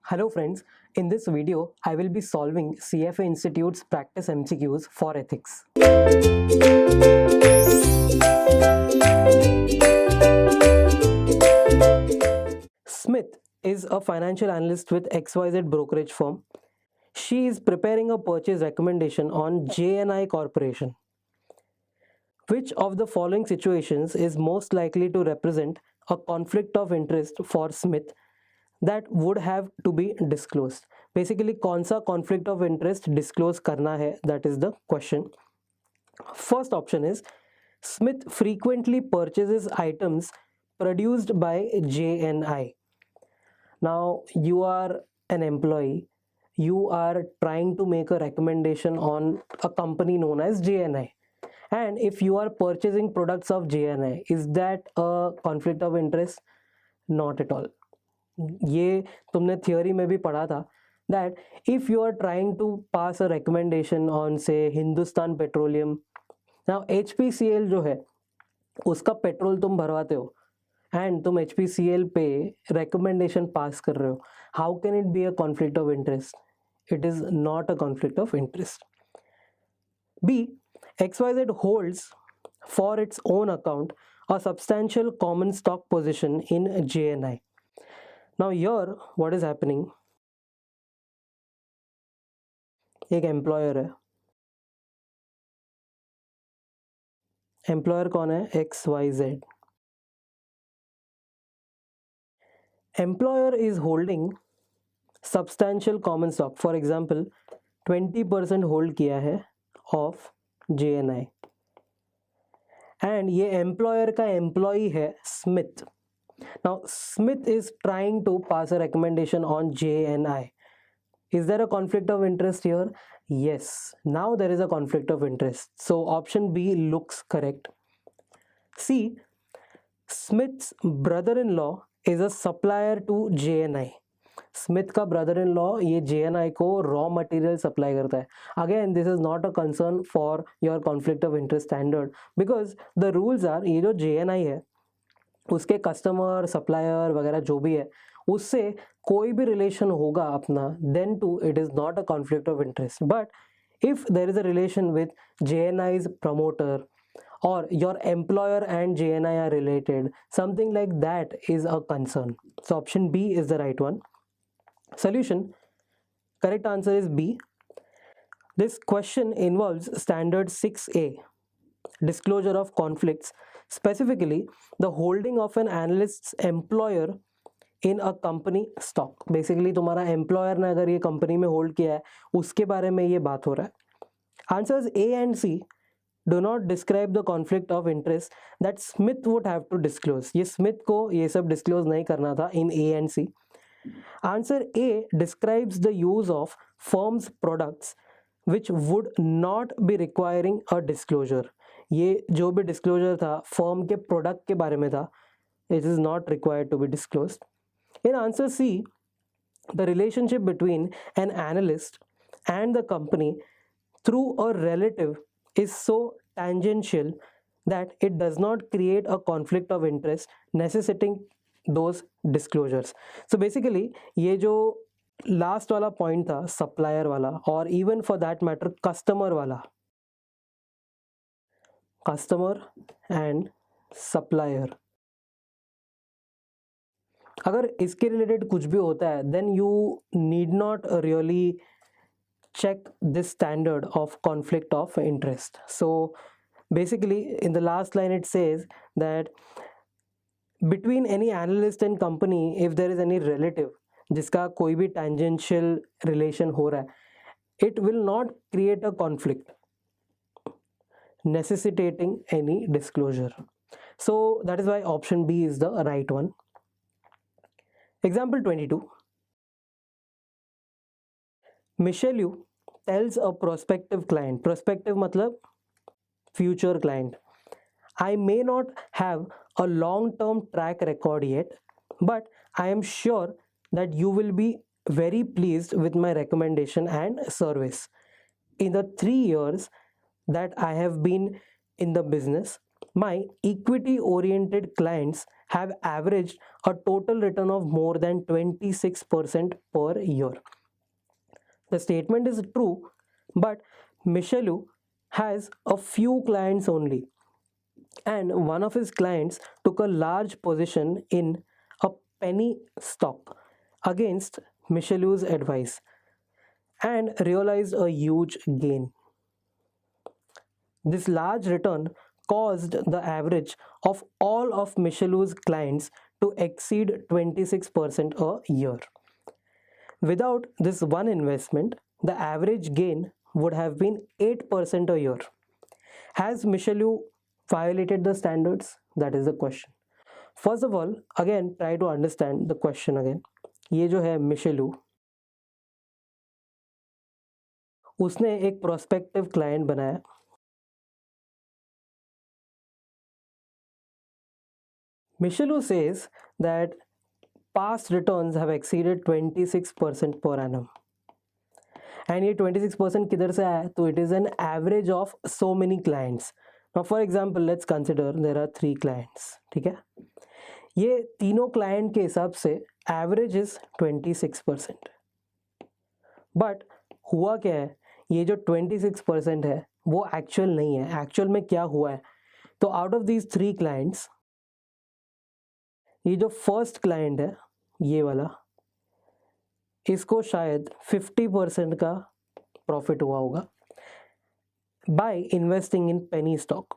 Hello friends, in this video I will be solving CFA Institute's practice MCQs for ethics. Smith is a financial analyst with XYZ brokerage firm. She is preparing a purchase recommendation on JNI Corporation. Which of the following situations is most likely to represent a conflict of interest for Smith that would have to be disclosed? Basically, कौन सा conflict of interest disclose करना है, that is the question. First option is Smith frequently purchases items produced by JNI. Now you are an employee, you are trying to make a recommendation on a company known as JNI, and if you are purchasing products of JNI, is that a conflict of interest? Not at all. ये तुमने theory में भी पढ़ा था that if you are trying to pass a recommendation on say Hindustan petroleum, now HPCL जो है उसका petrol तुम भरवाते हो एंड तुम HPCL पे recommendation पास कर रहे हो, how can it be a conflict of interest? It is not a conflict of interest. B, XYZ holds for its own account a substantial common stock position in JNI. Now here what is happening, एक employer है, employer कौन है? XYZ. Employer is holding substantial common stock, for example 20% hold किया है of JNI, and ये employer का employee है Smith. Now Smith is trying to pass a recommendation on JNI. Is there a conflict of interest here? Yes, now there is a conflict of interest. So option B looks correct. C, Smith's brother-in-law is a supplier to JNI. Smith का brother in law ये JNI को raw material supply करता है. Again this is not a concern for your conflict of interest standard, because the rules are, ये जो JNI है उसके customer supplier वगैरह जो भी है उससे कोई भी रिलेशन होगा अपना, then too it is not a conflict of interest. But if there is a relation with JNI's promoter or your employer and JNI are related, something like that is a concern. So option B is the right one. Solution, correct answer is B. This question involves standard 6A, disclosure of conflicts, specifically the holding of an analyst's employer in a company stock. Basically तुम्हारा employer ने अगर ये company में hold किया है उसके बारे में ये बात हो रहा है. Answers A and C do not describe the conflict of interest that Smith would have to disclose. ये Smith को ये सब disclose नहीं करना था in A and C. Answer A describes the use of firm's products which would not be requiring a disclosure. ये जो भी disclosure था firm के product के बारे में था, it is not required to be disclosed. In answer C, the relationship between an analyst and the company through a relative is so tangential that it does not create a conflict of interest necessitating those disclosures. So basically ये जो last वाला point था supplier वाला, और even for that matter customer वाला, customer and supplier, अगर इसके related कुछ भी होता है then you need not really check this standard of conflict of interest. So basically in the last line it says that between any analyst and company, if there is any relative जिसका कोई भी tangential relation हो रहा है, it will not create a conflict necessitating any disclosure. So that is why option B is the right one. Example 22. Michelle Yu tells a prospective client, prospective मतलब future client, I may not have a long-term track record yet, but I am sure that you will be very pleased with my recommendation and service. In the 3 years that I have been in the business, my equity-oriented clients have averaged a total return of more than 26% per year. The statement is true, but Michelou has a few clients only, and one of his clients took a large position in a penny stock against Michelou's advice and realized a huge gain. This large return caused the average of all of Michelou's clients to exceed 26% a year. Without this one investment, the average gain would have been 8% a year. Has Michelou violated the standards? That is the question. First of all, again, try to understand the question again. ये जो है Michelou, उसने एक prospective client बनाया. Michelou says that past returns have exceeded 26% per annum. And ये 26% किधर से आया? तो it is an average of so many clients. Now for example, let's consider there are 3 clients. ठीक है? ये तीनों client के हिसाब से average is 26%. But हुआ क्या है? ये जो 26% है वो actual नहीं है. Actual में क्या हुआ है? तो out of these 3 clients, ये जो फर्स्ट क्लाइंट है ये वाला, इसको शायद 50% का प्रॉफिट हुआ होगा by investing in penny stock.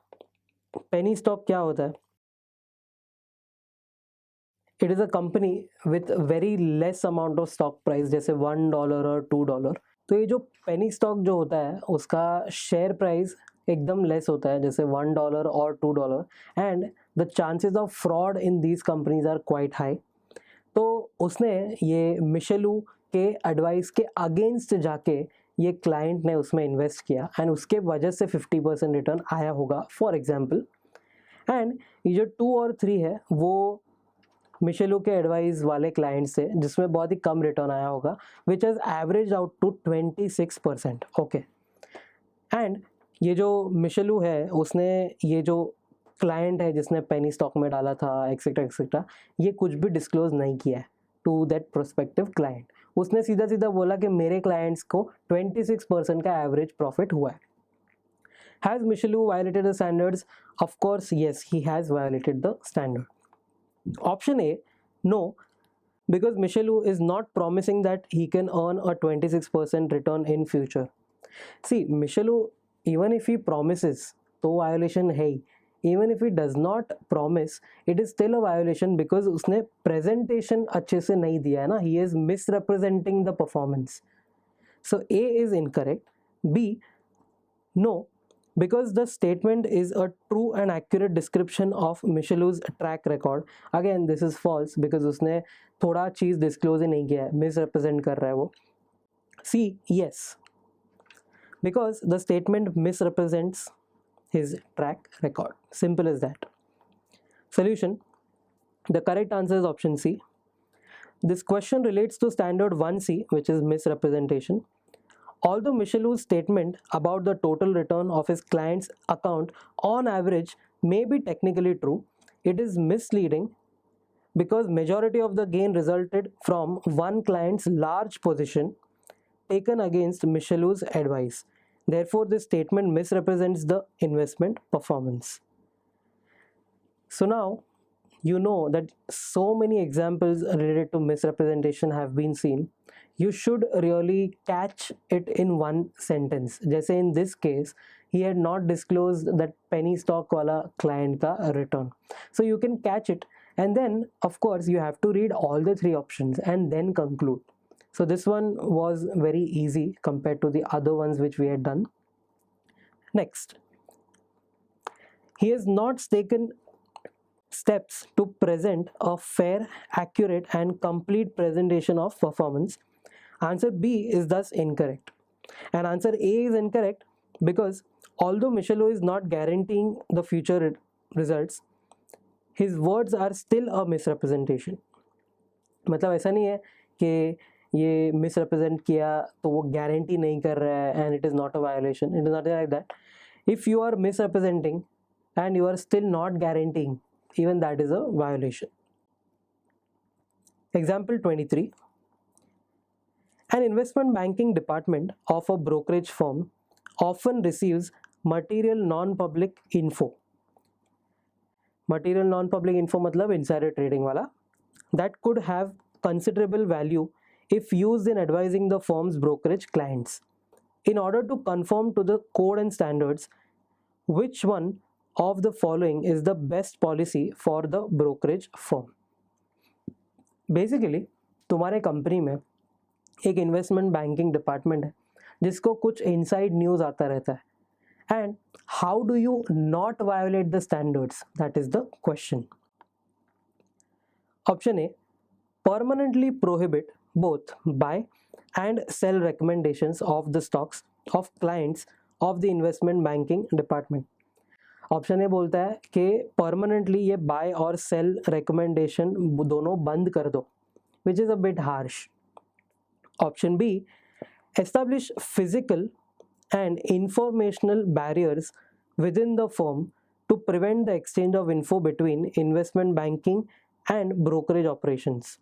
Penny stock क्या होता है? It is a company with very less amount of stock price, जैसे $1 और $2. तो ये जो पेनी स्टॉक जो होता है उसका शेयर प्राइस एकदम लेस होता है, जैसे $1 और $2, and the chances of fraud in these companies are quite high. तो उसने ये मिशेलू के एडवाइस के अगेंस्ट जाके ये क्लाइंट ने उसमें इन्वेस्ट किया एंड उसके वजह से 50% रिटर्न आया होगा फॉर एग्जांपल. एंड ये जो 2 और 3 है वो मिशेलू के एडवाइस वाले क्लाइंट्स से जिसमें बहुत ही कम रिटर्न आया होगा, which has average out to 26%. Okay. And ये जो मिशेलू है उसने ये जो क्लाइंट है जिसने पेनी स्टॉक में डाला था एक्सेट्रा एक्सेट्रा, ये कुछ भी डिस्क्लोज नहीं किया है टू दैट प्रोस्पेक्टिव क्लाइंट. उसने सीधा सीधा बोला कि मेरे क्लाइंट्स को 26% का एवरेज प्रॉफिट हुआ है. Has Michelle violated the standards? Of course yes, he has violated the standard. Option A, no, because Michelou is not promising that he can earn a 26% return in future. See, Michelou, even if he promises, तो violation है ही. Even if he does not promise, it is still a violation because उसने presentation अच्छे से नहीं दिया है ना. He is misrepresenting the performance. So A is incorrect. B, no, because the statement is a true and accurate description of Michelou's track record. Again, this is false because उसने थोड़ा चीज़ disclose ही नहीं किया है, misrepresent कर रहा है वो. C, yes, because the statement misrepresents his track record. Simple as that. Solution: the correct answer is option C. This question relates to standard 1C, which is misrepresentation. Although Michelou's statement about the total return of his client's account on average may be technically true, it is misleading because majority of the gain resulted from one client's large position taken against Michelou's advice. Therefore, this statement misrepresents the investment performance. So now you know that so many examples related to misrepresentation have been seen. You should really catch it in one sentence. जैसे in this case, he had not disclosed that penny stock वाला client का return. So you can catch it, and then of course you have to read all the 3 options and then conclude. So this one was very easy compared to the other ones which we had done. Next, he has not taken steps to present a fair, accurate and complete presentation of performance. Answer B is thus incorrect. And answer A is incorrect because although Michelou is not guaranteeing the future results, his words are still a misrepresentation. मतलब ऐसा नहीं है कि ये misrepresent किया तो वो guarantee नहीं कर रहा है and it is not a violation. It is not like that. If you are misrepresenting and you are still not guaranteeing, even that is a violation. Example 23. An investment banking department of a brokerage firm often receives material non-public info. Material non-public info मतलब insider trading वाला, that could have considerable value if used in advising the firm's brokerage clients. In order to conform to the code and standards, which one of the following is the best policy for the brokerage firm? Basically तुम्हारे company में एक investment banking department है जिसको कुछ inside news आता रहता है, and how do you not violet the standards, that is the question. Option A, permanently prohibit both buy and sell recommendations of the stocks of clients of the investment banking department. Option A बोलता है कि permanently ये bye और cell recommendation दोनों बंद कर दो, which is a bit harsh. Option B, establish physical and informational barriers within the firm to prevent the exchange of info between investment banking and brokerage operations.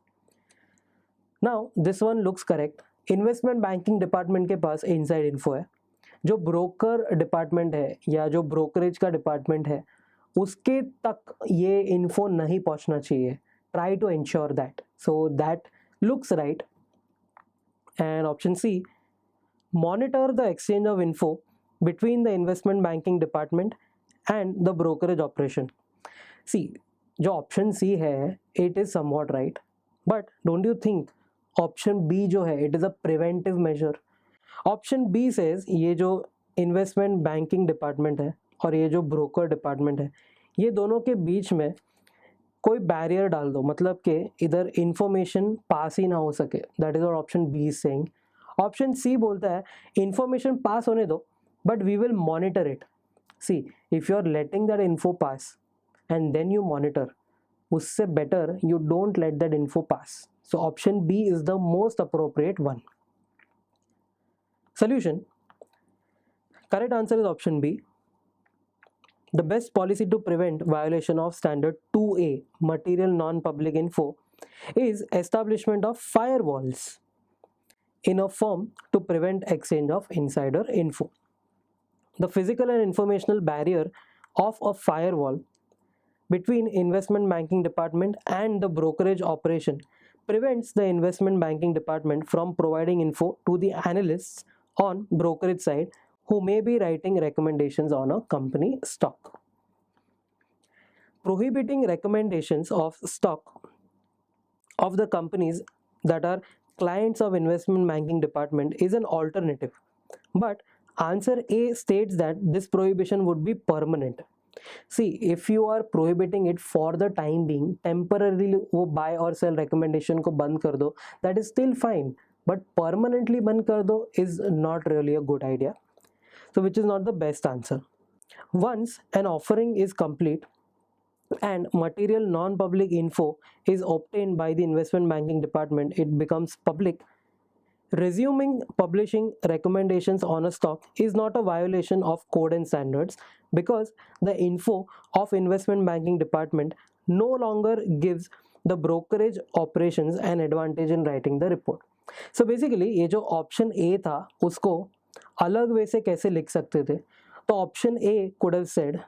Now this one looks correct. Investment banking department के पास inside info है. जो broker department है या जो brokerage का department है उसके तक ये इन्फो नहीं पहुंचना चाहिए. Try to ensure that. So that looks right. And option C, monitor the exchange of info between the investment banking department and the brokerage operation. C, जो ऑप्शन सी है it is somewhat right, but don't you think option B जो है it is a preventive measure. Option B says ये जो investment banking department है और ये जो ब्रोकर डिपार्टमेंट है ये दोनों के बीच में कोई बैरियर डाल दो, मतलब कि इधर इंफॉर्मेशन पास ही ना हो सके. That is what option B is saying. Option C बोलता है इंफॉर्मेशन पास होने दो but we will monitor it. C, if you are letting that info pass and then you monitor, उससे better you don't let that info pass. So option B is the most appropriate one. Solution. Correct answer is option B. The best policy to prevent violation of standard 2A material non-public info is establishment of firewalls in a firm to prevent exchange of insider info. The physical and informational barrier of a firewall between investment banking department and the brokerage operation prevents the investment banking department from providing info to the analysts on brokerage side who may be writing recommendations on a company stock. Prohibiting recommendations of stock of the companies that are clients of investment banking department is an alternative, but answer A states that this prohibition would be permanent. See, if you are prohibiting it for the time being, temporarily वो buy or sell recommendation को बंद कर दो, that is still fine, but permanently बंद कर दो is not really a good idea, so which is not the best answer. Once an offering is complete and material non-public info is obtained by the investment banking department, it becomes public. Resuming publishing recommendations on a stock is not a violation of code and standards because the info of investment banking department no longer gives the brokerage operations an advantage in writing the report. So basically ये जो option A था उसको अलग वे से कैसे लिख सकते थे, तो option A could have said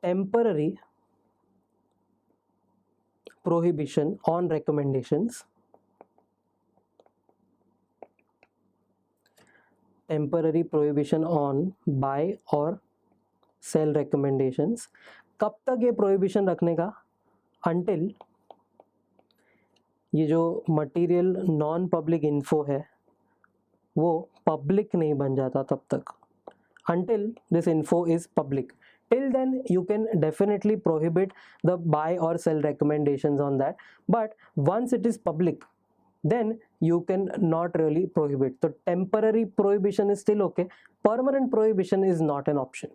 temporary prohibition on recommendations, temporary prohibition on buy और sell recommendations. कब तक ये prohibition रखने का? Until ये जो material non public info है वो public नहीं बन जाता तब तक. Until this info is public. Till then you can definitely prohibit the buy or sell recommendations on that, but once it is public then you can not really prohibit. So temporary prohibition is still okay, permanent prohibition is not an option.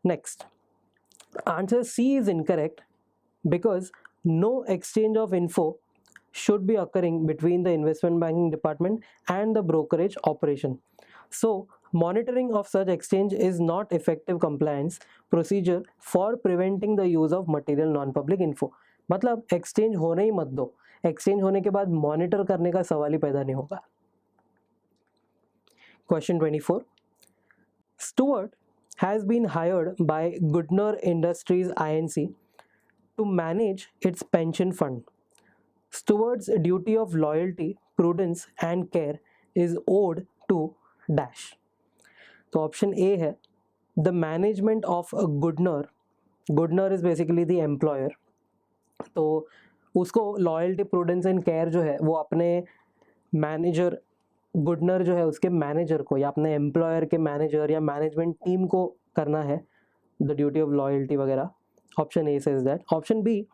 Next, answer C is incorrect because no exchange of info should be occurring between the investment banking department and the brokerage operation. So Monitoring of such exchange is not effective compliance procedure for preventing the use of material non-public info. मतलब exchange होने ही मत दो, exchange होने के बाद monitor करने का सवाल ही पैदा नहीं होगा. Question 24. Stewart has been hired by Goodner Industries Inc. to manage its pension fund. Stewart's duty of loyalty, prudence and care is owed to dash. तो ऑप्शन ए है the management of a Goodner. Goodner is basically the employer, तो उसको loyalty prudence and care जो है वो अपने manager, गुडनर जो है उसके मैनेजर को या अपने एम्प्लॉयर के मैनेजर या मैनेजमेंट टीम को करना है द ड्यूटी ऑफ लॉयल्टी वगैरह. Option A says that. Option B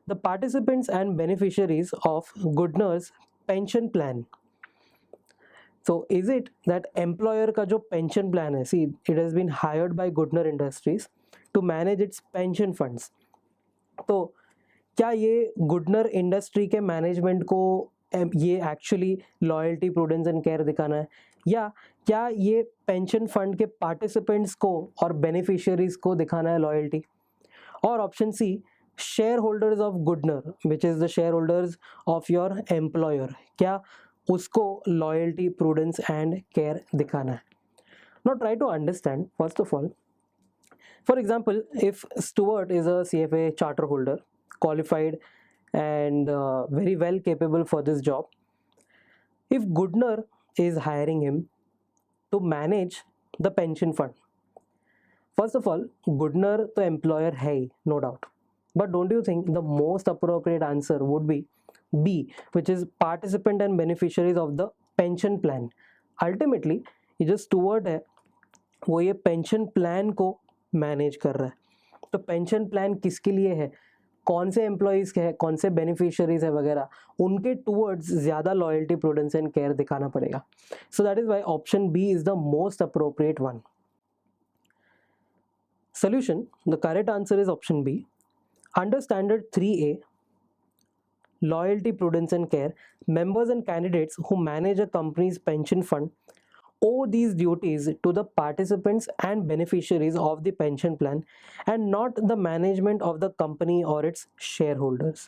the participants and beneficiaries of Goodner's pension plan. So is it that employer का जो pension plan है, see it has been hired by Goodner Industries to manage its pension funds. तो क्या ये Goodner Industry के management को ये actually loyalty prudence and care दिखाना है, या क्या ये पेंशन फंड के पार्टिसिपेंट्स को और बेनिफिशियरीज को दिखाना है लॉयल्टी? और option C share holders of Goodner which is the share holders of your employer, क्या उसको लॉयल्टी प्रूडेंस एंड केयर दिखाना है? Now try to understand. First of all, for example, if Stuart is a CFA charter holder, qualified and very well capable for this job, if Goodner is hiring him to manage the pension fund, first of all Goodner तो employer है ही, no doubt, but don't you think the most appropriate answer would be B, which is participant and beneficiaries of the pension plan? Ultimately ये जो Stuart है वो ये pension plan को manage कर रहा है. तो पेंशन प्लान किसके लिए है, कौन से एम्प्लॉयज़ के है, कौन से बेनिफिशियरीज है वगैरह, उनके टूवर्ड्स ज़्यादा लॉयल्टी प्रूडेंस एंड केयर दिखाना पड़ेगा. So that is why option B is the most appropriate one. Solution: the correct answer is option B. Under Standard 3A, Loyalty, Prudence and Care, members and candidates who manage a company's pension fund owe these duties to the participants and beneficiaries of the pension plan and not the management of the company or its shareholders.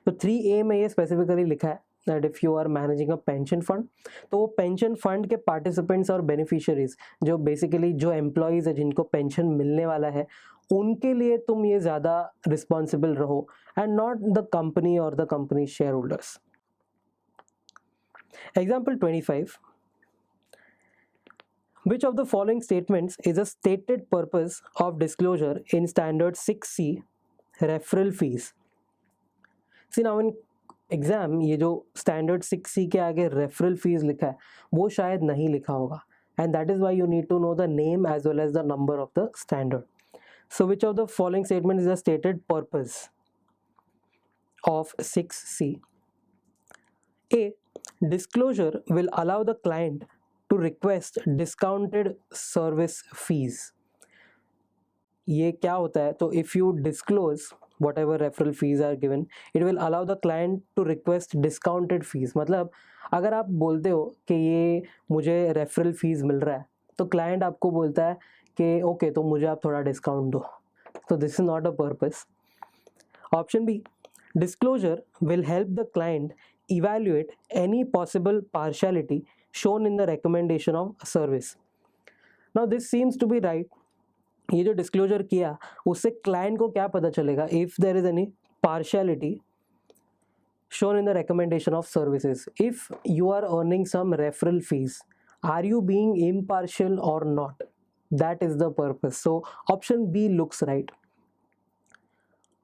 तो 3A में ये specifically लिखा है that if you are managing a pension fund, तो वो pension fund के participants और beneficiaries जो बेसिकली जो एम्प्लॉयज़ है जिनको पेंशन मिलने वाला है उनके लिए तुम ये ज़्यादा रिस्पॉन्सिबल रहो एंड नॉट द कंपनी और the company share holders. Example 25. Which of the following statements is a stated purpose of disclosure in Standard 6C referral fees? See now in exam ये जो Standard 6C के आगे referral fees लिखा है वो शायद नहीं लिखा होगा, and that is why you need to know the name as well as the number of the standard. So which of the following statement is a stated purpose of 6C? A. Disclosure will allow the client to request discounted service fees. ये क्या होता है? तो if you disclose whatever referral fees are given, it will allow the client to request discounted fees. मतलब अगर आप बोलते हो कि ये मुझे referral fees मिल रहा है तो client आपको बोलता है कि ओके तो मुझे आप थोड़ा डिस्काउंट दो. तो this is not a purpose. Option B. Disclosure will help the client evaluate any possible partiality shown in the recommendation of service. Now this seems to be right. ये जो डिस्क्लोजर किया उससे क्लाइंट को क्या पता चलेगा if there is any partiality shown in the recommendation of services. If you are earning some referral fees, are you being impartial or not? That is the purpose. So option B looks right.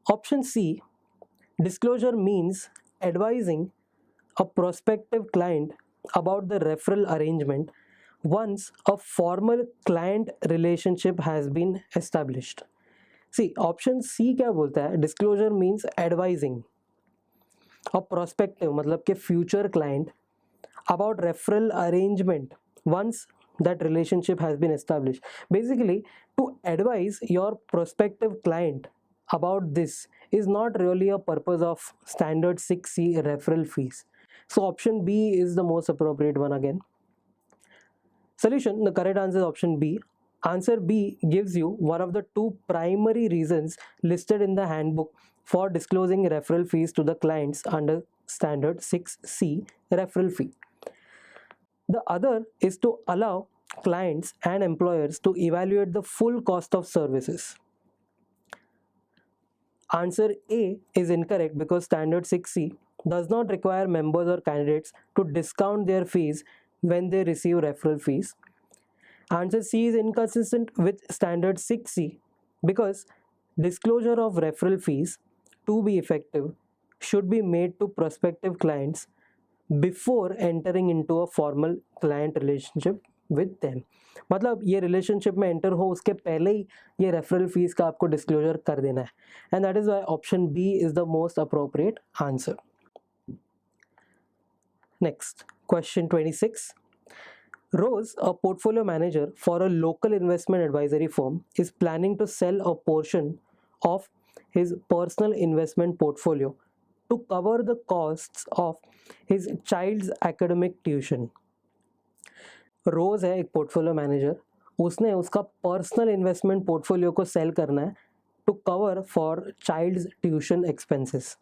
Option C, disclosure means advising a prospective client about the referral arrangement once a formal client relationship has been established. See, option C क्या बोलता है? Disclosure means advising a prospective मतलब के future client about referral arrangement once that relationship has been established. Basically, to advise your prospective client about this is not really a purpose of Standard 6C referral fees. So option B is the most appropriate one again. Solution, the correct answer is option B. Answer B gives you one of the two primary reasons listed in the handbook for disclosing referral fees to the clients under standard 6C referral fee. The other is to allow clients and employers to evaluate the full cost of services. Answer A is incorrect because standard 6C does not require members or candidates to discount their fees when they receive referral fees. Answer C is inconsistent with standard 6C because disclosure of referral fees to be effective should be made to prospective clients before entering into a formal client relationship with them. मतलब ये relationship में enter हो उसके पहले ही ये referral fees का आपको disclosure कर देना है, and that is why option B is the most appropriate answer. Next, question 26. Rose, a portfolio manager for a local investment advisory firm, is planning to sell a portion of his personal investment portfolio to cover the costs of his child's academic tuition. Rose है एक portfolio manager, उसने उसका personal investment portfolio को sell करना है to cover for child's tuition expenses.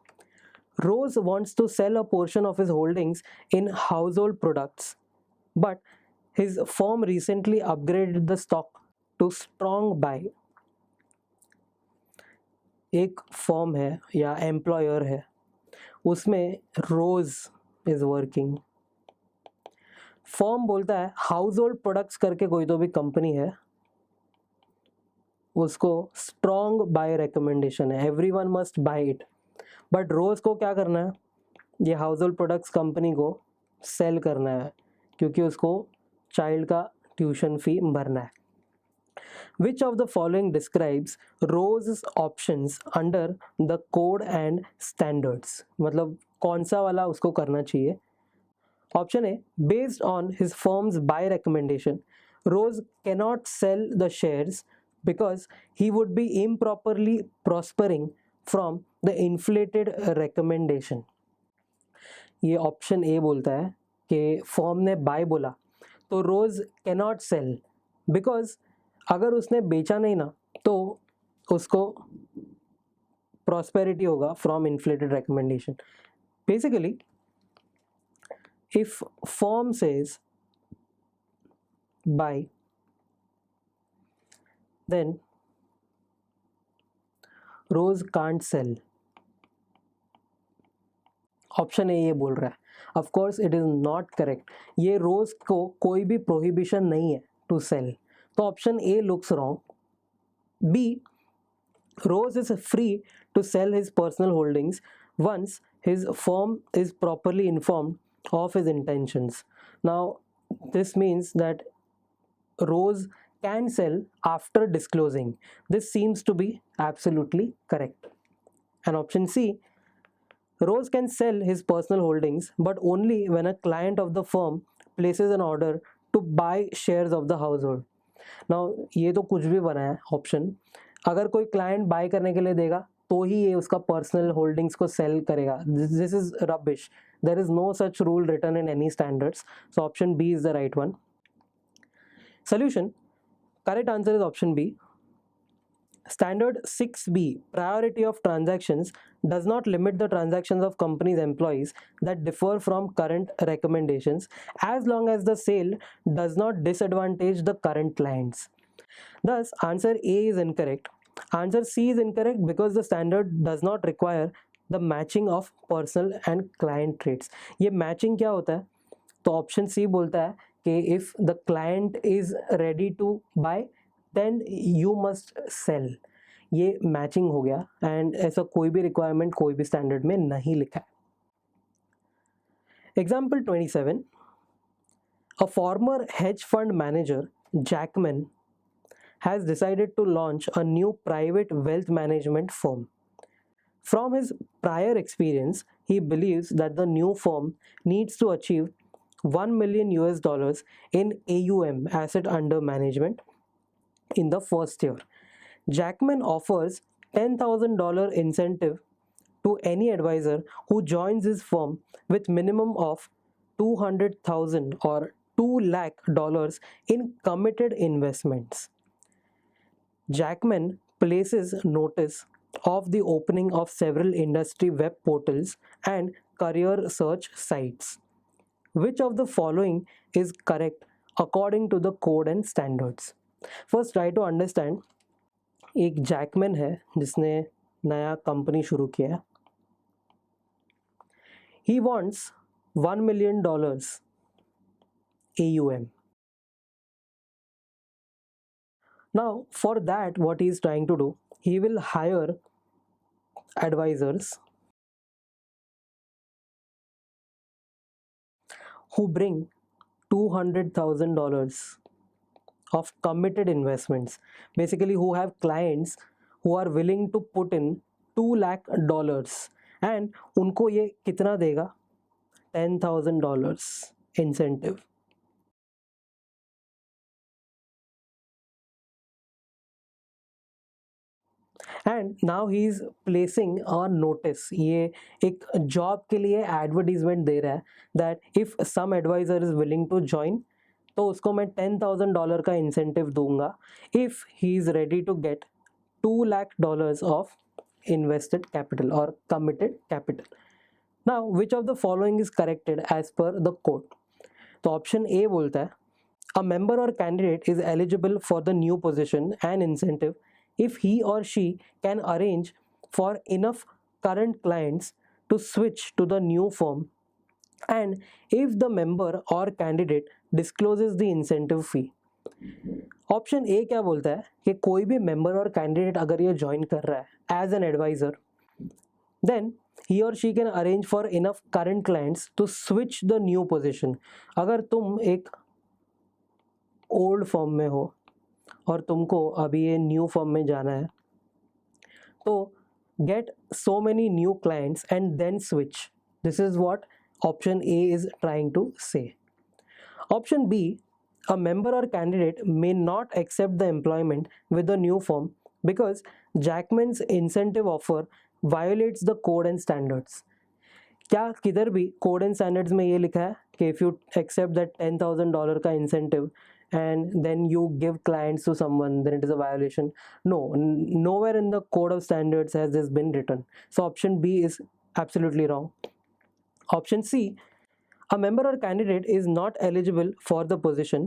Rose wants to sell a portion of his holdings in household products, but his firm recently upgraded the stock to strong buy. एक firm है या employer है, उसमें रोज is working. Firm बोलता है house hold products करके कोई तो भी कंपनी है, उसको स्ट्रॉन्ग बाय रिकमेंडेशन है, everyone must buy it. But Rose को क्या करना है, ये हाउस होल्ड प्रोडक्ट्स कंपनी को सेल करना है क्योंकि उसको चाइल्ड का ट्यूशन फी भरना है. Which of the following describes Rose's options under the code and standards? मतलब कौन सा वाला उसको करना चाहिए. Option A, based on his firm's buy recommendation, Rose cannot sell the shares because he would be improperly prospering from the inflated recommendation. ये option A बोलता है कि फर्म ने बाय बोला तो रोज कैनॉट सेल बिकॉज अगर उसने बेचा नहीं ना तो उसको प्रॉस्पेरिटी होगा from inflated recommendation. Basically if firm says buy, then Rose can't sell. Option A ये बोल रहा है. Of course it is not correct. ये रोज को कोई भी प्रोहिबिशन नहीं है टू सेल, तो option A looks wrong. B, Rose is free to sell his personal holdings once his firm is properly informed of his intentions. Now this means that Rose can sell after disclosing. This seems to be absolutely correct. And option C, Rose can sell his personal holdings but only when a client of the firm places an order to buy shares of the household. Now ये तो कुछ भी बना है option. अगर कोई client bye करने के लिए देगा तो ही ये उसका पर्सनल होल्डिंग्स को सेल करेगा. This is rubbish. There is no such rule written in any standards. So option B is the right one. Solution, correct answer is option B. Standard 6B, priority of transactions, does not limit the transactions of company's employees that differ from current recommendations as long as the sale does not disadvantage the current clients. Thus, answer A is incorrect. Answer C is incorrect because the standard does not require the matching of personal and client trades. ये matching क्या होता है, तो option C बोलता है कि if the client is ready to buy then you must sell. ये matching हो गया एंड ऐसा कोई भी रिक्वायरमेंट कोई भी स्टैंडर्ड में नहीं लिखा है. Example 27. A former hedge fund manager Jackman has decided to launch a new private wealth management firm. From his prior experience, he believes that the new firm needs to achieve $1 million in AUM, asset under management, in the first year. Jackman offers $10,000 incentive to any advisor who joins his firm with minimum of $200,000 or 2 lakh dollars in committed investments. Jackman places notice of the opening of several industry web portals and career search sites. Which of the following is correct according to the code and standards? First, try to understand. एक Jackman है जिसने नया company शुरू किया है. He wants $1 million AUM. Now, for that, what he is trying to do, he will hire advisors who bring $200,000 of committed investments. Basically, who have clients who are willing to put in $2 lakh, and उनको ये कितना देगा? $10,000 incentive. And now he is placing a notice. ये एक job के लिए advertisement दे रहा है that if some advisor is willing to join, तो उसको मैं $10,000 का इंसेंटिव दूंगा if he is ready to get $2 lakh of invested capital और committed capital. Now which of the following is corrected as per the code? तो option A बोलता है a member और candidate is eligible for the new position and incentive if he or she can arrange for enough current clients to switch to the new firm, and if the member or candidate discloses the incentive fee. Option A क्या बोलता है कि कोई भी member और candidate अगर ये join कर रहा है as an adviser, then he or she can arrange for enough current clients to switch the new position. अगर तुम एक ओल्ड फर्म में हो और तुमको अभी ये न्यू फर्म में जाना है, तो get so many new clients and then switch. This is what option A is trying to say. Option B, a member और candidate may not accept the employment with the new firm because Jackman's incentive offer violates the code and standards. क्या किधर भी code and standards में ये लिखा है कि if you accept that $10,000 का incentive and then you give clients to someone, then it is a violation? No, nowhere in the code of standards has this been written. So option B is absolutely wrong. Option C, a member or candidate is not eligible for the position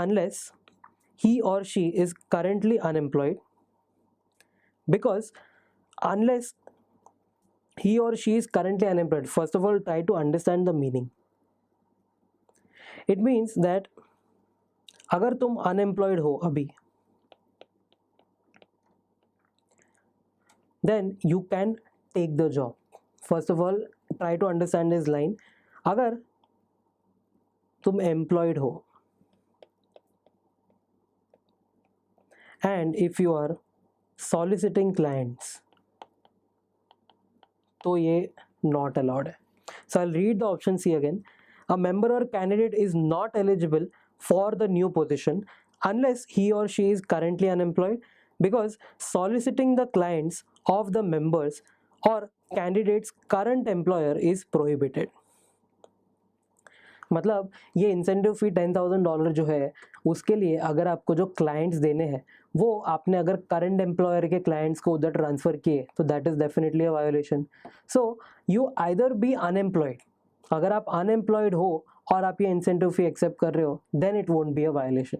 unless he or she is currently unemployed, because unless he or she is currently unemployed, first of all, try to understand the meaning. It means that अगर तुम unemployed हो अभी, then you can take the job. First of all try to understand this line. अगर तुम employed हो and if you are soliciting clients, तो ये not allowed है. So I will read the option C again. A member और candidate is not eligible for the new position unless he or she is currently unemployed, because soliciting the clients of the members or candidates current employer is prohibited. मतलब ये incentive फी $10,000 जो है, उसके लिए अगर आपको जो क्लाइंट्स देने हैं वो आपने अगर करंट एम्प्लॉयर के क्लाइंट्स को उधर ट्रांसफ़र किए, तो that is definitely a violation. So you either be unemployed. अगर आप अनएम्प्लॉयड हो और आप ये इंसेंटिव फी एक्सेप्ट कर रहे हो, then it won't be a violation.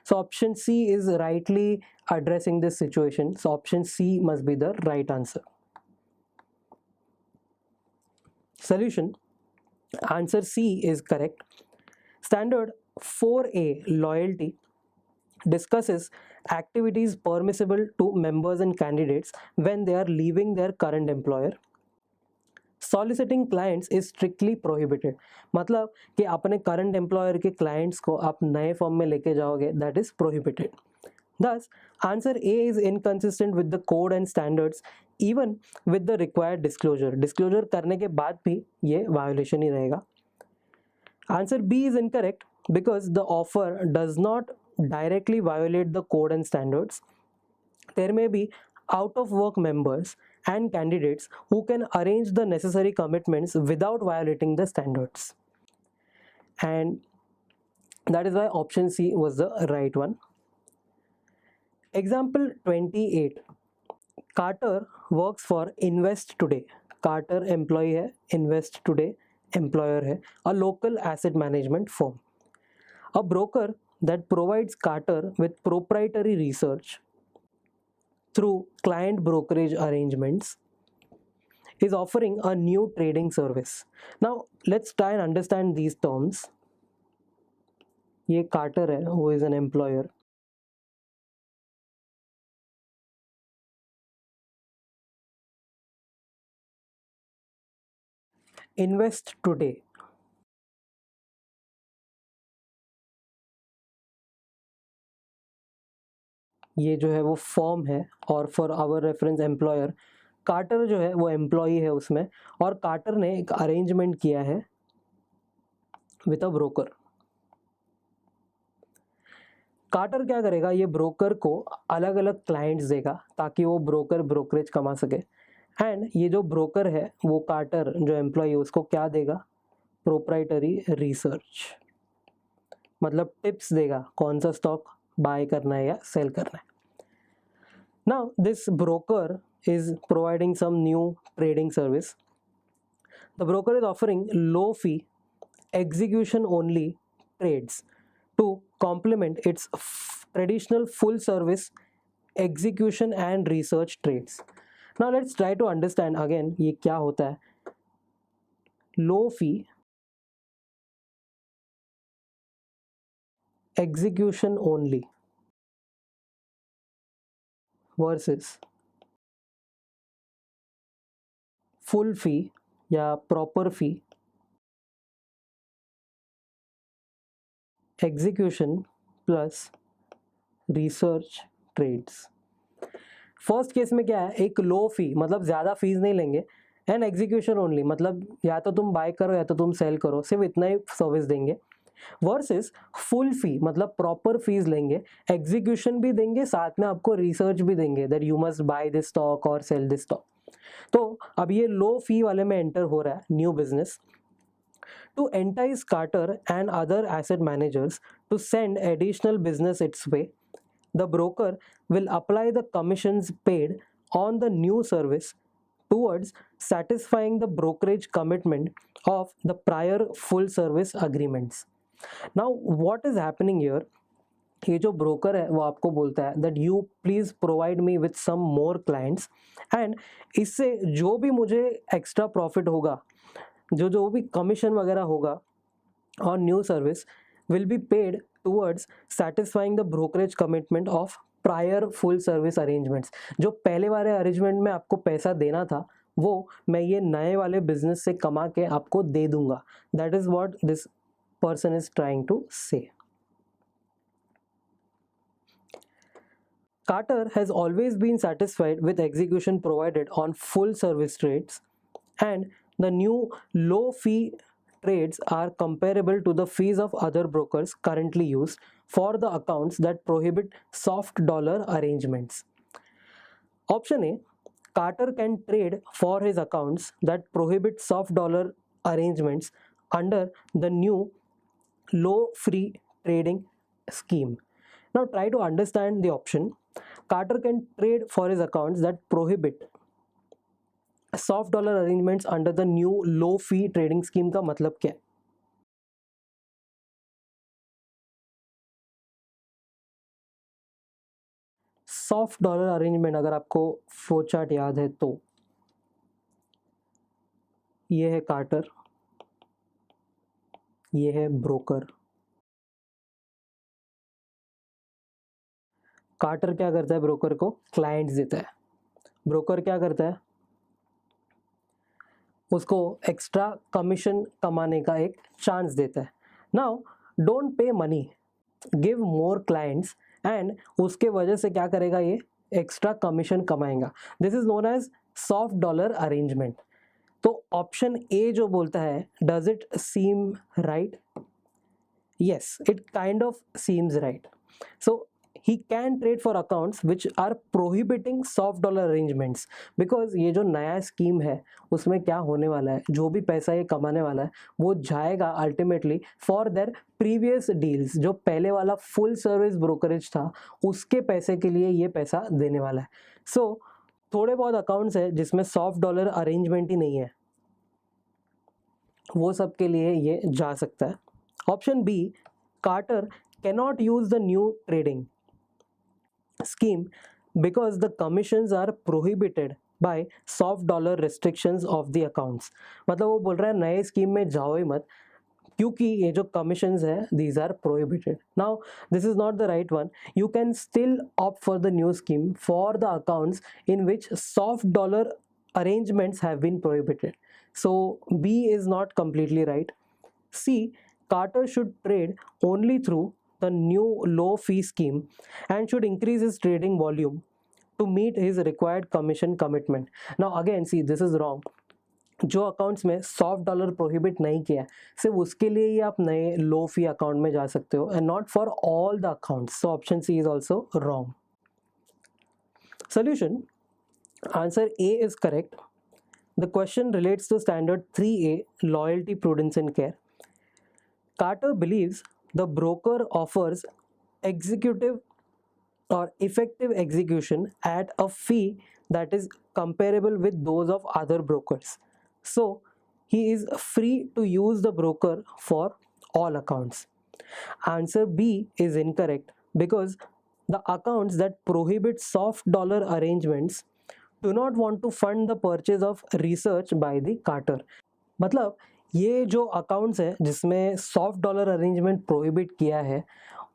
So option C is rightly addressing this situation. So option C must be the right answer. Solution: answer C is correct. Standard 4A loyalty discusses activities permissible to members and candidates when they are leaving their current employer. Soliciting clients is strictly prohibited. मतलब कि अपने current employer के clients को आप नए firm में लेके जाओगे, that is prohibited. Thus, answer A is inconsistent with the code and standards even with the required disclosure. Disclosure करने के बाद भी ये violation ही रहेगा. Answer B is incorrect because the offer does not directly violate the code and standards. There may be out of work members and candidates who can arrange the necessary commitments without violating the standards. And That is why option C was the right one. Example 28. Carter works for Invest Today. Carter employee है, Invest Today employer है, a local asset management firm. A broker that provides Carter with proprietary research through client brokerage arrangements is offering a new trading service. Now let's try and understand these terms. ये Carter है, who is an employer. Invest Today, ये जो है वो form है, और for our reference employer, Carter जो है वो एम्प्लॉई है उसमें, और कार्टर ने एक अरेंजमेंट किया है विद अ ब्रोकर. कार्टर क्या करेगा, ये ब्रोकर को अलग अलग क्लाइंट्स देगा ताकि वो ब्रोकर ब्रोकरेज कमा सके. एंड ये जो ब्रोकर है वो कार्टर जो एम्प्लॉई है उसको क्या देगा, प्रोप्राइटरी रिसर्च, मतलब टिप्स देगा कौन सा स्टॉक बाय करना है या सेल करना है. Now this broker is providing some new trading service. The broker is offering low fee execution only trades to complement its traditional full service execution and research trades. Now let's try to understand again ये क्या होता है. Low fee execution only versus full fee या proper fee execution plus research trades. First case में क्या है, एक लो फी मतलब ज़्यादा फीस नहीं लेंगे, एंड एग्जीक्यूशन ओनली मतलब या तो तुम बाय करो या तो तुम सेल करो, सिर्फ इतना ही सर्विस देंगे. वर्सेस फुल फी मतलब प्रॉपर फीस लेंगे, एग्जीक्यूशन भी देंगे, साथ में आपको रिसर्च भी देंगे that you must by this stock और सेल दिस स्टॉक. तो अब ये लो फी वाले में एंटर हो रहा है new business. To entice Carter and other asset managers to send additional business its way, the broker will apply the commissions paid on the new service towards satisfying the brokerage commitment of the prior full service agreements. Now, what is happening here? ये जो broker है वो आपको बोलता है that you please provide me with some more clients, and इससे जो भी मुझे एक्स्ट्रा प्रॉफिट होगा, जो भी कमीशन वगैरह होगा और new service will be paid towards satisfying the brokerage commitment of prior full service arrangements. जो पहले वाले अरेंजमेंट में आपको पैसा देना था वो मैं ये नए वाले बिजनेस से कमा के आपको दे दूंगा. That is what this person is trying to say. Carter has always been satisfied with execution provided on full service trades, and the new low fee trades are comparable to the fees of other brokers currently used for the accounts that prohibit soft dollar arrangements. Option A, Carter can trade for his accounts that prohibit soft dollar arrangements under the new low fee trading scheme. Now try to understand the option. Carter can trade for his accounts that prohibit soft dollar arrangements under the new low fee trading scheme का मतलब क्या है? Soft dollar arrangement अगर आपको flow chart याद है तो ये है कार्टर, ये है ब्रोकर. कार्टर क्या करता है, ब्रोकर को क्लाइंट्स देता है. ब्रोकर क्या करता है, उसको एक्स्ट्रा कमीशन कमाने का एक चांस देता है. Now don't pay money, give more clients, and उसके वजह से क्या करेगा, ये एक्स्ट्रा कमीशन कमाएगा. This is known as soft dollar arrangement. तो ऑप्शन ए जो बोलता है, does it seem right? yes, it kind of seems right. So he can trade for accounts which are prohibiting soft dollar arrangements, because ये जो नया scheme है उसमें क्या होने वाला है, जो भी पैसा ये कमाने वाला है वो जाएगा ultimately for their previous deals, जो पहले वाला फुल सर्विस ब्रोकरेज था उसके पैसे के लिए ये पैसा देने वाला है। सो थोड़े बहुत अकाउंट्स है जिसमें सॉफ्ट डॉलर अरेंजमेंट ही नहीं है, वो सब के लिए ये जा सकता है। Option B, Carter cannot use the new trading scheme because the commissions are prohibited by soft dollar restrictions of the accounts। मतलब वो बोल रहा है नए स्कीम में जाओ ही मत क्योंकि ये जो कमीशंस है these are prohibited। Now this is not the right one, you can still opt for the new scheme for the accounts in which soft dollar arrangements have been prohibited, so B is not completely right। C, Carter should trade only through the new low fee scheme and should increase his trading volume to meet his required commission commitment। Now again see, this is wrong। जो accounts में soft dollar prohibit नहीं किया है सिर्फ उसके लिए ही आप नए लो फी अकाउंट में जा सकते हो and not for all the accounts. So option C is also wrong. Solution, answer A is correct। The question relates to standard 3A, loyalty, prudence and care। Carter believes the broker offers executive or effective execution at a fee that is comparable with those of other brokers, so he is free to use the broker for all accounts। Answer B is incorrect because the accounts that prohibit soft dollar arrangements do not want to fund the purchase of research by the Carter। मतलब ये जो accounts है जिसमें soft dollar arrangement prohibit किया है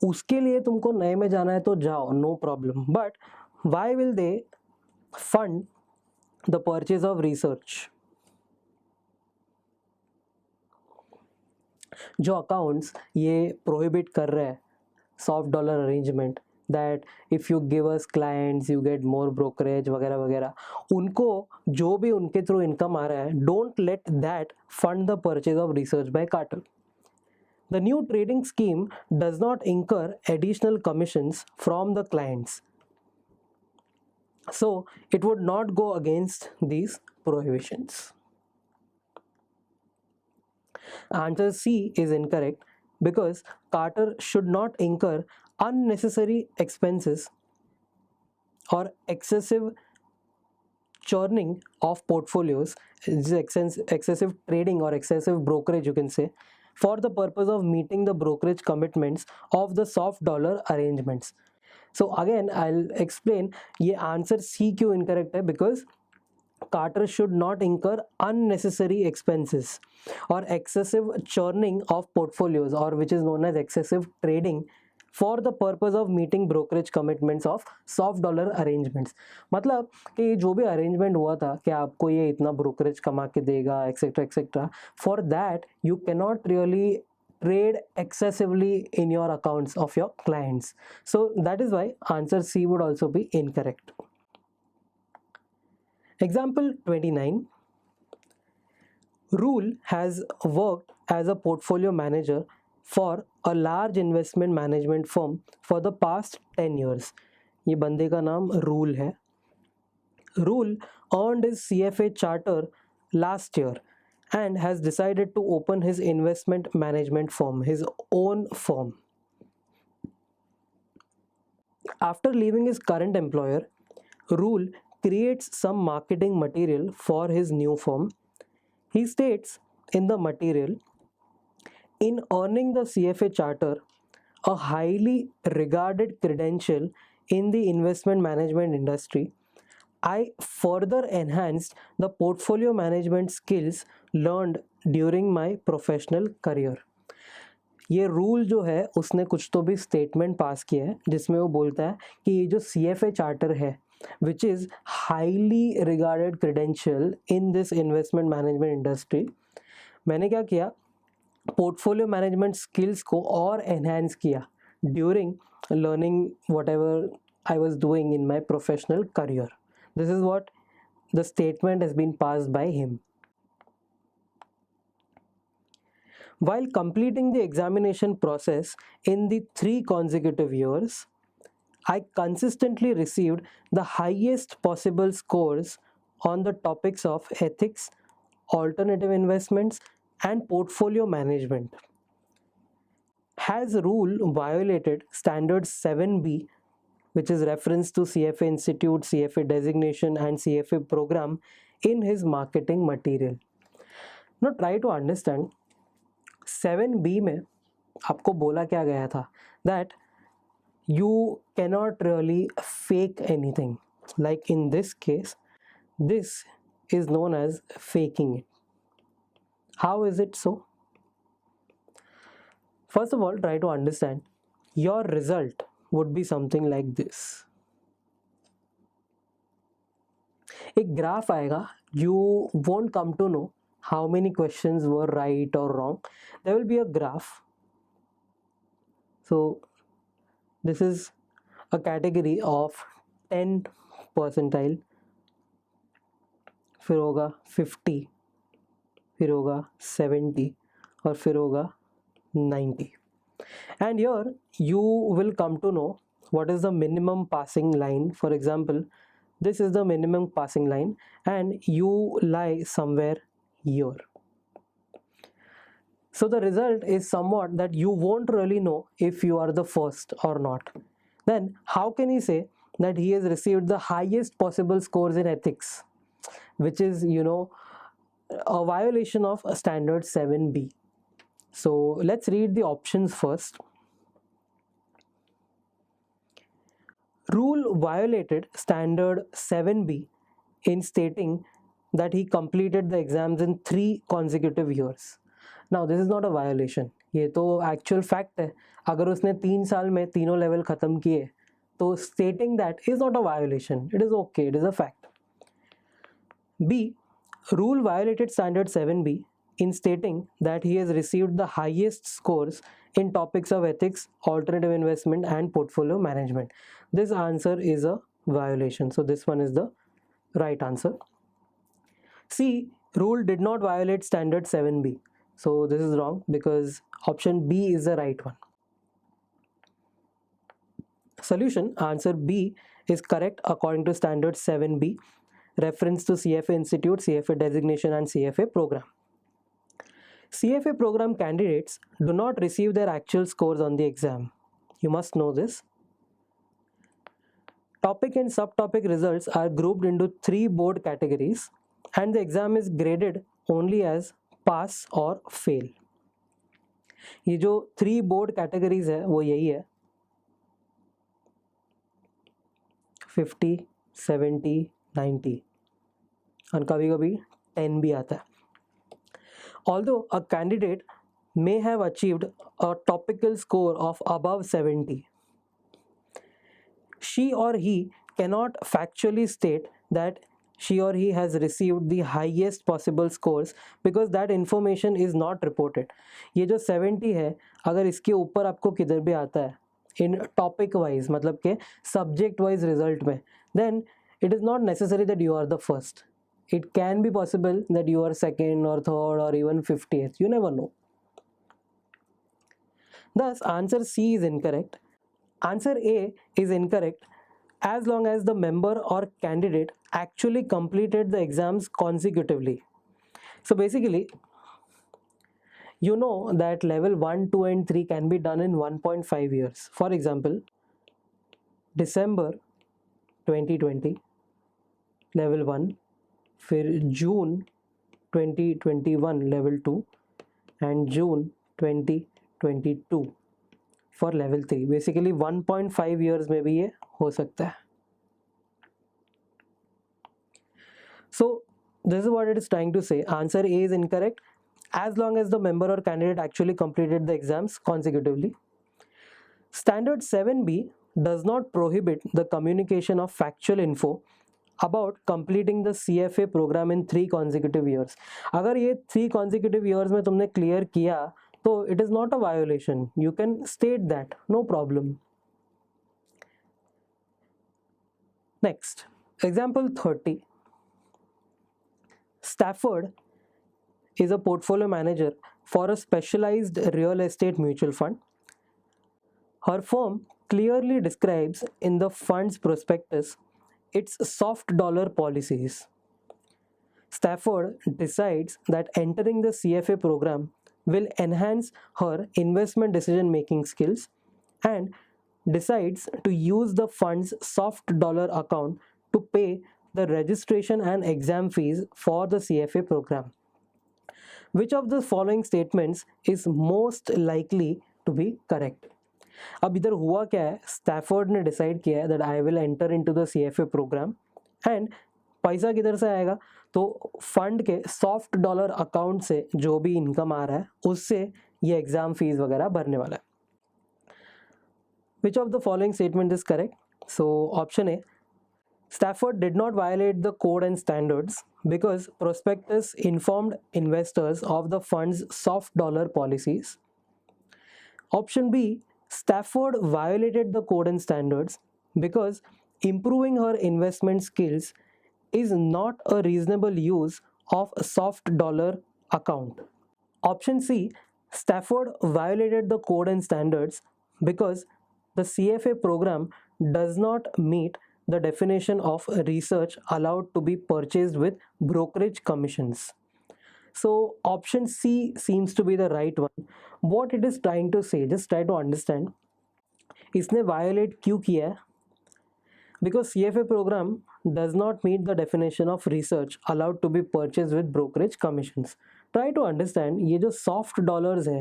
उसके लिए तुमको नए में जाना है तो जाओ, no problem, but why will they fund the purchase of research. जो अकाउंट्स ये प्रोहिबिट कर रहे हैं soft dollar arrangement, that if you give us clients you get more brokerage वगैरह वगैरह, उनको जो भी उनके थ्रू इनकम आ रहा है don't let that fund the purchase of research by Carter. The new trading scheme does not incur additional commissions from the clients, so it would not go against these prohibitions। Answer C is incorrect because Carter should not incur unnecessary expenses or excessive churning of portfolios, excessive trading or excessive brokerage you can say, for the purpose of meeting the brokerage commitments of the soft dollar arrangements। So again I'll explain ये answer C क्यों incorrect है, because Carter should not incur unnecessary expenses or excessive churning of portfolios, or which is known as excessive trading, for the purpose of meeting brokerage commitments of soft dollar arrangements। मतलब कि जो भी arrangement हुआ था कि आपको ये इतना ब्रोकरेज कमा के देगा etcetera etcetera, for that you cannot really trade excessively in your accounts of your clients, so that is why answer C would also be incorrect। Example 29, Rule has worked as a portfolio manager for a large investment management firm for the past 10 years। ये बंदे का नाम rule है। Rule earned his CFA charter last year and has decided to open his investment management firm, his own firm। After leaving his current employer, Rule creates some marketing material for his new firm। He states in the material, in earning the CFA charter, a highly regarded credential in the investment management industry, I further enhanced the portfolio management skills learned during my professional career। ये rule जो है उसने कुछ तो भी statement pass किया है जिसमें वो बोलता है कि ये जो CFA चार्टर है which is highly regarded credential in this investment management industry, मैंने क्या किया, पोर्टफोलियो मैनेजमेंट स्किल्स को और एनहांस किया during learning whatever I was doing in my professional career. This is what the statement has been passed by him. While completing the examination process in the 3 consecutive years, I consistently received the highest possible scores on the topics of ethics, alternative investments, and portfolio management. Has rule violated standard 7B, which is reference to CFA Institute, CFA designation, and CFA program in his marketing material? Now try to understand 7B में आपको बोला क्या गया था that you cannot really fake anything. Like in this case, this is known as faking it. How is it so? First of all, try to understand your result would be something like this. एक graph आएगा, you won't come to know how many questions were right or wrong. There will be a graph. So this is a category of 10 percentile, फिर होगा 50, फिर होगा 70 और फिर होगा 90. And here you will come to know what is the minimum passing line. For example, this is the minimum passing line and you lie somewhere here. So the result is somewhat that you won't really know if you are the first or not. Then how can he say that he has received the highest possible scores in ethics, which is, a violation of standard 7B. So let's read the options first. Rule violated standard 7B in stating that he completed the exams in 3 consecutive years. Now this is not a violation. ये तो actual fact है. अगर उसने 3 साल में तीनों level ख़त्म किए तो stating that is not a violation. It is okay. It is a fact. B. Rule violated standard 7B in stating that he has received the highest scores in topics of ethics, alternative investment, and portfolio management. This answer is a violation. So this one is the right answer. C. Rule did not violate standard 7B. So this is wrong because option B is the right one. Solution, answer B is correct according to standard 7B, reference to CFA Institute, CFA designation, and CFA program. CFA program candidates do not receive their actual scores on the exam. You must know this. Topic and subtopic results are grouped into 3 board categories and the exam is graded only as pass or fail. ये जो 3 board categories है वो यही है 50, 70, 90 और कभी कभी 10 भी आता है. Although a candidate may have achieved a topical score of above 70, she or he cannot factually state that she or he has received the highest possible scores because that information is not reported. ये जो 70 है अगर इसके ऊपर आपको किधर भी आता है in topic wise मतलब के subject wise result में, then it is not necessary that you are the first. It can be possible that you are second or third or even 50th. You never know. Thus, answer C is incorrect. Answer A is incorrect as long as the member or candidate actually completed the exams consecutively. So basically, you know that level 1, 2 and 3 can be done in 1.5 years. For example, December 2020, level 1, फिर June 2021 level 2 and June 2022 for level 3. Basically 1.5 years में भी ये हो सकता है. So this is what it is trying to say. Answer A is incorrect as long as the member or candidate actually completed the exams consecutively. Standard 7B does not prohibit the communication of factual info about completing the CFA program in 3 consecutive years. अगर ये 3 consecutive years में तुमने clear किया तो it is not a violation. You can state that, no problem. Next, example 30. Stafford is a portfolio manager for a specialized real estate mutual fund. Her firm clearly describes in the fund's prospectus its soft dollar policies. Stafford decides that entering the CFA program will enhance her investment decision making skills and decides to use the fund's soft dollar account to pay the registration and exam fees for the CFA program. Which of the following statements is most likely to be correct? अब इधर हुआ क्या है, Stafford ने decide किया है that I will enter into the CFA program and पैसा किधर से आएगा, तो फंड के सॉफ्ट डॉलर अकाउंट से जो भी इनकम आ रहा है उससे ये एग्जाम फीस वगैरह भरने वाला है. विच of the following statement is correct? So option A, Stafford did not violate the code and standards because prospectus informed investors of the fund's soft dollar policies. Option B, Stafford violated the code and standards because improving her investment skills is not a reasonable use of a soft dollar account. Option C, Stafford violated the code and standards because the CFA program does not meet the definition of research allowed to be purchased with brokerage commissions. So option C seems to be the right one. What it is trying to say, just try to understand, इसने violate क्यों किया है? Because CFA program does not meet the definition of research allowed to be purchased with brokerage commissions. Try to understand, ये जो soft dollars है,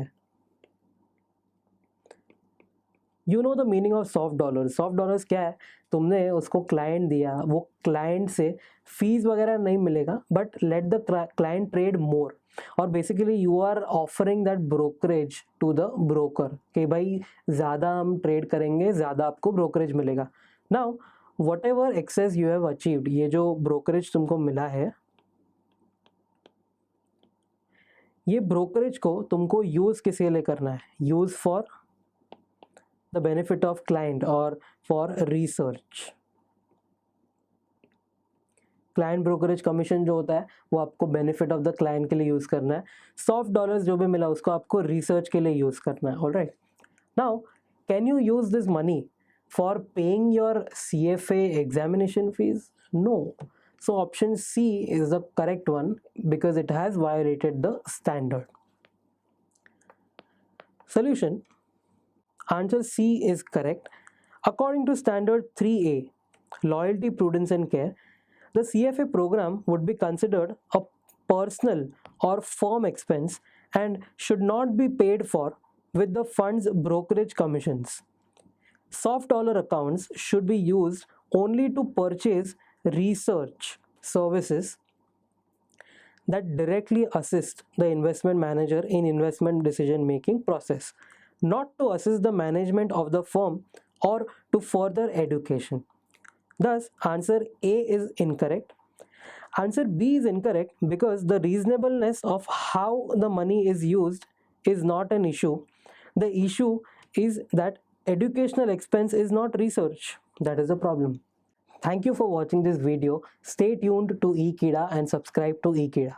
you know the meaning of soft dollars. Soft dollars क्या है, तुमने उसको client दिया, वो client से फीस वगैरह नहीं मिलेगा but let the client trade more, और basically you are offering that brokerage to the broker कि भाई ज़्यादा हम ट्रेड करेंगे, ज़्यादा आपको ब्रोकरेज मिलेगा. Now whatever access you have achieved, ये जो ब्रोकरेज तुमको मिला है, ये ब्रोकरेज को तुमको यूज़ किसके लिए करना है? Use for the benefit of client or for research. Client brokerage commission जो होता है वो आपको बेनिफिट ऑफ द क्लाइंट के लिए यूज़ करना है. सॉफ्ट डॉलर्स जो भी मिला उसको आपको रिसर्च के लिए यूज़ करना है. Alright, now can you use this money for paying your CFA examination fees? No. So option C is the correct one because it has violated the standard. Solution. Answer C is correct. According to Standard 3A, Loyalty, Prudence and Care, the CFA program would be considered a personal or firm expense and should not be paid for with the fund's brokerage commissions. Soft dollar accounts should be used only to purchase research services that directly assist the investment manager in investment decision making process, not to assist the management of the firm or to further education. Thus, answer A is incorrect. Answer B is incorrect because the reasonableness of how the money is used is not an issue. The issue is that educational expense is not research. That is the problem. Thank you for watching this video. Stay tuned to eKeeda and subscribe to eKeeda.